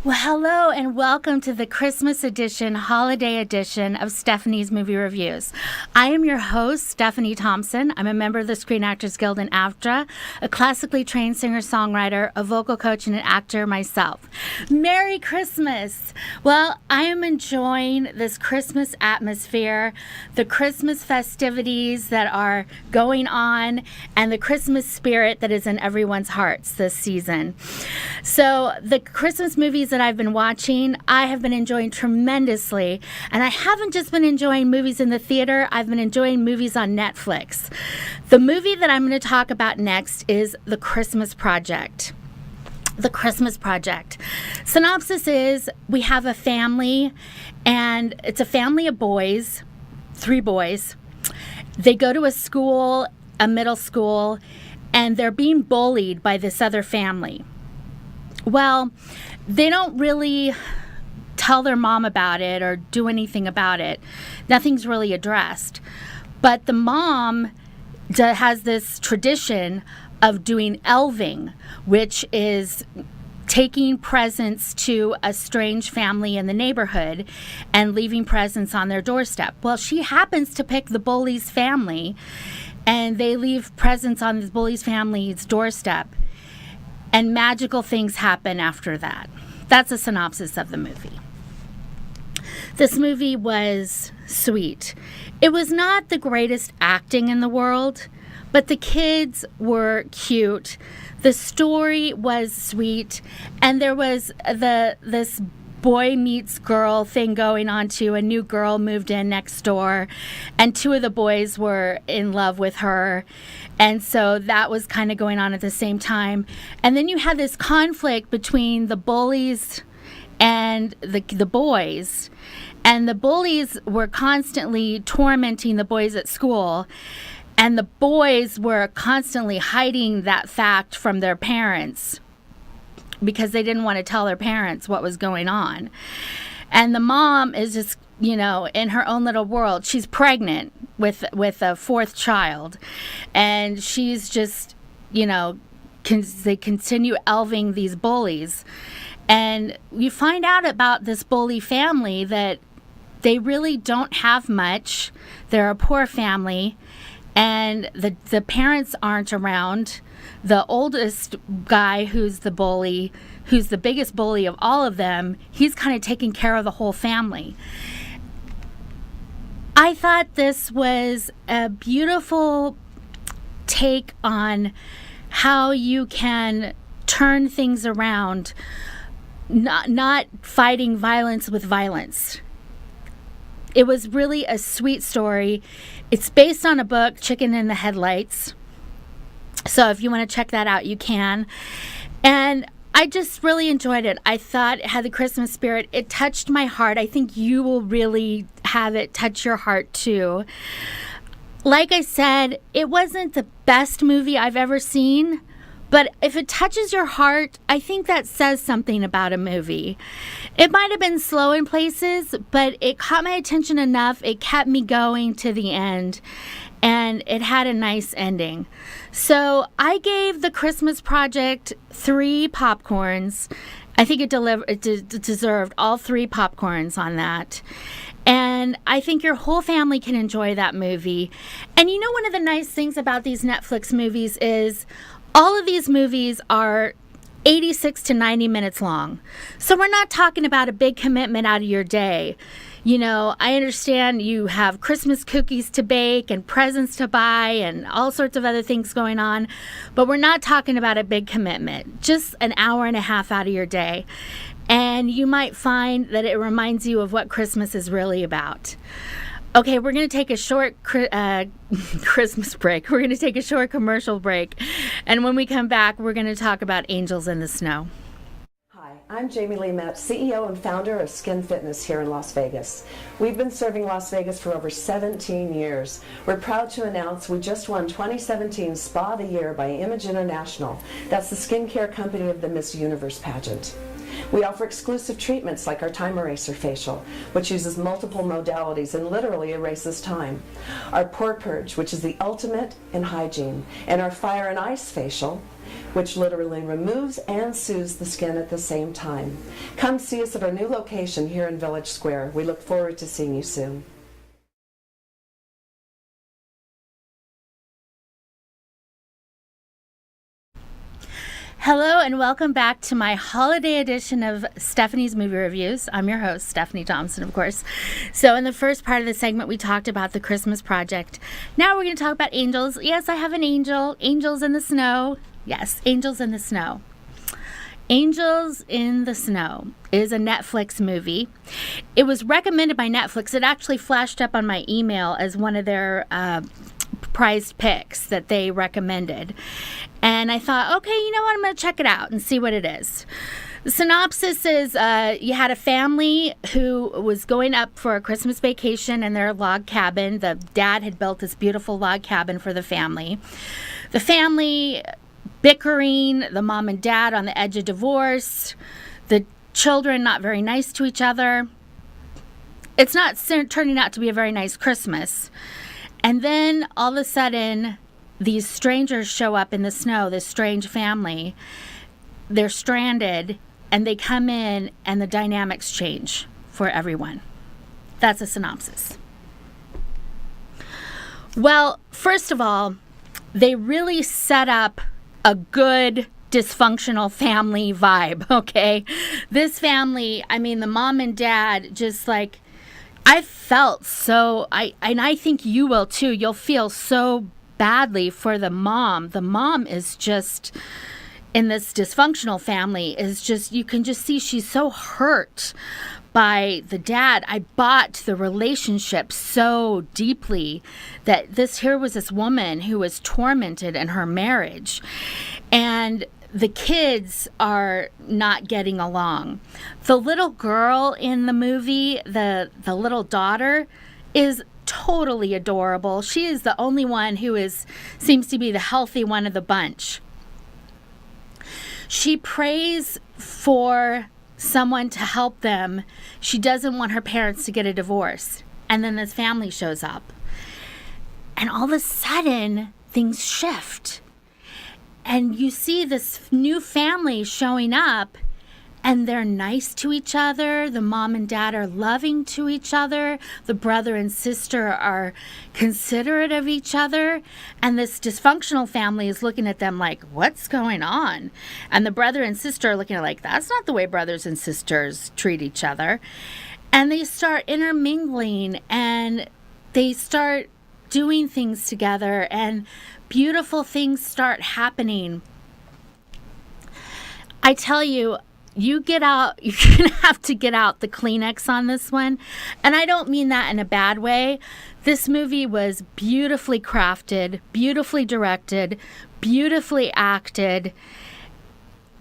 Well, hello and welcome to the Christmas edition, holiday edition of Stephanie's Movie Reviews. I am your host, Stephanie Thompson. I'm a member of the Screen Actors Guild and AFTRA, a classically trained singer-songwriter, a vocal coach, and an actor myself. Merry Christmas! Well, I am enjoying this Christmas atmosphere, the Christmas festivities that are going on, and the Christmas spirit that is in everyone's hearts this season. So the Christmas movies that I've been watching, I have been enjoying tremendously. And I haven't just been enjoying movies in the theater, I've been enjoying movies on Netflix. The movie that I'm going to talk about next is The Christmas Project. The Christmas Project. Synopsis is, we have a family, and it's a family of boys, 3 boys. They go to a school, a middle school, and they're being bullied by this other family. Well, they don't really tell their mom about it or do anything about it. Nothing's really addressed. But the mom has this tradition of doing elving, which is taking presents to a strange family in the neighborhood and leaving presents on their doorstep. Well, she happens to pick the bully's family, and they leave presents on the bully's family's doorstep. And magical things happen after that. That's a synopsis of the movie. This movie was sweet. It was not the greatest acting in the world, but the kids were cute. The story was sweet, and there was this boy meets girl thing going on too. A new girl moved in next door, and 2 of the boys were in love with her. And so that was kind of going on at the same time. And then you had this conflict between the bullies and the boys. And the bullies were constantly tormenting the boys at school. And the boys were constantly hiding that fact from their parents because they didn't want to tell their parents what was going on. And the mom is just, in her own little world. She's pregnant with a 4th child. And she's just, they continue elving these bullies. And you find out about this bully family that they really don't have much. They're a poor family. And the parents aren't around. The oldest guy who's the bully, who's the biggest bully of all of them, he's kind of taking care of the whole family. I thought this was a beautiful take on how you can turn things around, not fighting violence with violence. It was really a sweet story. It's based on a book, Chicken in the Headlights. So if you want to check that out, you can. And I just really enjoyed it. I thought it had the Christmas spirit. It touched my heart. I think you will really have it touch your heart too. Like I said, it wasn't the best movie I've ever seen, but if it touches your heart, I think that says something about a movie. It might have been slow in places, but it caught my attention enough. It kept me going to the end, and it had a nice ending. So I gave The Christmas Project 3 popcorns. I think it deserved all 3 popcorns on that. And I think your whole family can enjoy that movie. And one of the nice things about these Netflix movies is all of these movies are 86 to 90 minutes long. So we're not talking about a big commitment out of your day. I understand you have Christmas cookies to bake and presents to buy and all sorts of other things going on, but we're not talking about a big commitment, just an hour and a half out of your day. And you might find that it reminds you of what Christmas is really about. Okay, we're going to take a short Christmas break. We're going to take a short commercial break. And when we come back, we're going to talk about Angels in the Snow. Hi, I'm Jamie Lee Metz, CEO and founder of Skin Fitness here in Las Vegas. We've been serving Las Vegas for over 17 years. We're proud to announce we just won 2017 Spa of the Year by Image International. That's the skincare company of the Miss Universe pageant. We offer exclusive treatments like our Time Eraser facial, which uses multiple modalities and literally erases time. Our Pore Purge, which is the ultimate in hygiene, and our Fire and Ice facial, which literally removes and soothes the skin at the same time. Come see us at our new location here in Village Square. We look forward to seeing you soon. Hello and welcome back to my holiday edition of Stephanie's Movie Reviews. I'm your host, Stephanie Thompson, of course. So in the first part of the segment, we talked about the Christmas project. Now we're going to talk about angels. Yes, I have an angel. Angels in the Snow. Yes, Angels in the Snow. Angels in the Snow is a Netflix movie. It was recommended by Netflix. It actually flashed up on my email as one of their prized picks that they recommended. And I thought, okay, you know what? I'm going to check it out and see what it is. The synopsis is you had a family who was going up for a Christmas vacation in their log cabin. The dad had built this beautiful log cabin for the family. The family bickering, the mom and dad on the edge of divorce, the children not very nice to each other. It's not turning out to be a very nice Christmas. And then all of a sudden, these strangers show up in the snow, this strange family. They're stranded, and they come in, and the dynamics change for everyone. That's a synopsis. Well, first of all, they really set up a good dysfunctional family vibe, okay? This family, I mean, the mom and dad just like, I felt so, and I think you will too, you'll feel so badly for the mom. The mom is just, in this dysfunctional family, is just, you can just see she's so hurt by the dad. I bought the relationship so deeply that here was this woman who was tormented in her marriage. And the kids are not getting along. The little girl in the movie, the little daughter, is totally adorable. She is the only one who seems to be the healthy one of the bunch. She prays for someone to help them. She doesn't want her parents to get a divorce. And then this family shows up. And all of a sudden, things shift. And you see this new family showing up, and they're nice to each other. The mom and dad are loving to each other. The brother and sister are considerate of each other. And this dysfunctional family is looking at them like, what's going on? And the brother and sister are looking at like, that's not the way brothers and sisters treat each other. And they start intermingling, and they start doing things together, and beautiful things start happening. I tell you, you're going to have to get out the Kleenex on this one. And I don't mean that in a bad way. This movie was beautifully crafted, beautifully directed, beautifully acted.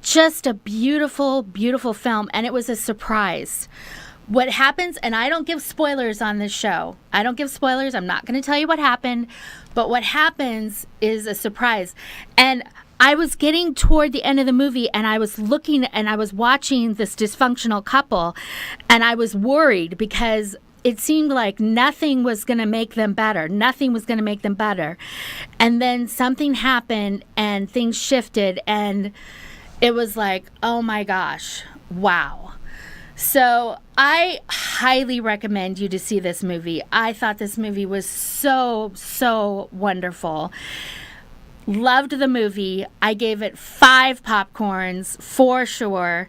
Just a beautiful, beautiful film. And it was a surprise. What happens, and I don't give spoilers on this show. I don't give spoilers. I'm not going to tell you what happened. But what happens is a surprise. And I was getting toward the end of the movie, and I was looking and I was watching this dysfunctional couple, and I was worried because it seemed like nothing was going to make them better. Nothing was going to make them better. And then something happened, and things shifted, and it was like, oh my gosh, wow. So I highly recommend you to see this movie. I thought this movie was so, so wonderful. Loved the movie. I gave it 5 popcorns for sure.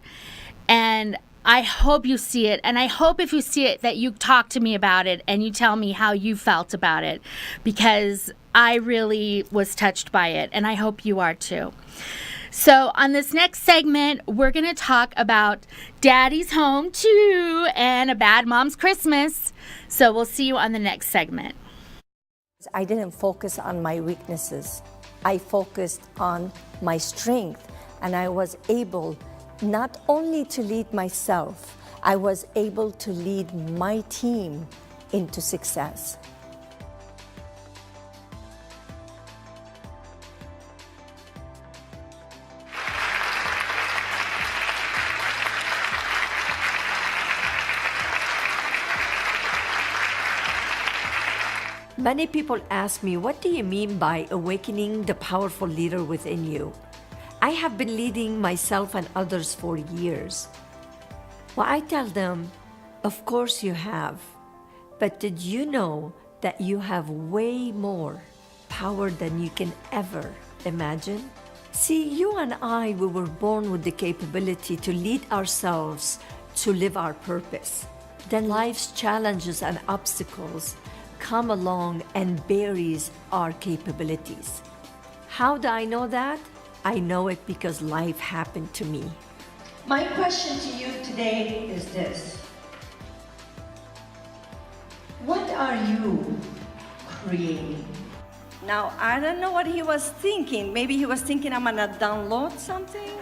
And I hope you see it. And I hope if you see it that you talk to me about it and you tell me how you felt about it, because I really was touched by it. And I hope you are too. So on this next segment, we're going to talk about Daddy's Home too and A Bad Mom's Christmas. So we'll see you on the next segment. I didn't focus on my weaknesses. I focused on my strength, and I was able not only to lead myself, I was able to lead my team into success. Many people ask me, what do you mean by awakening the powerful leader within you? I have been leading myself and others for years. Well, I tell them, of course you have. But did you know that you have way more power than you can ever imagine? See, you and I, we were born with the capability to lead ourselves to live our purpose. Then life's challenges and obstacles come along and buries our capabilities. How do I know that? I know it because life happened to me. My question to you today is this. What are you creating? Now, I don't know what he was thinking. Maybe he was thinking I'm gonna download something.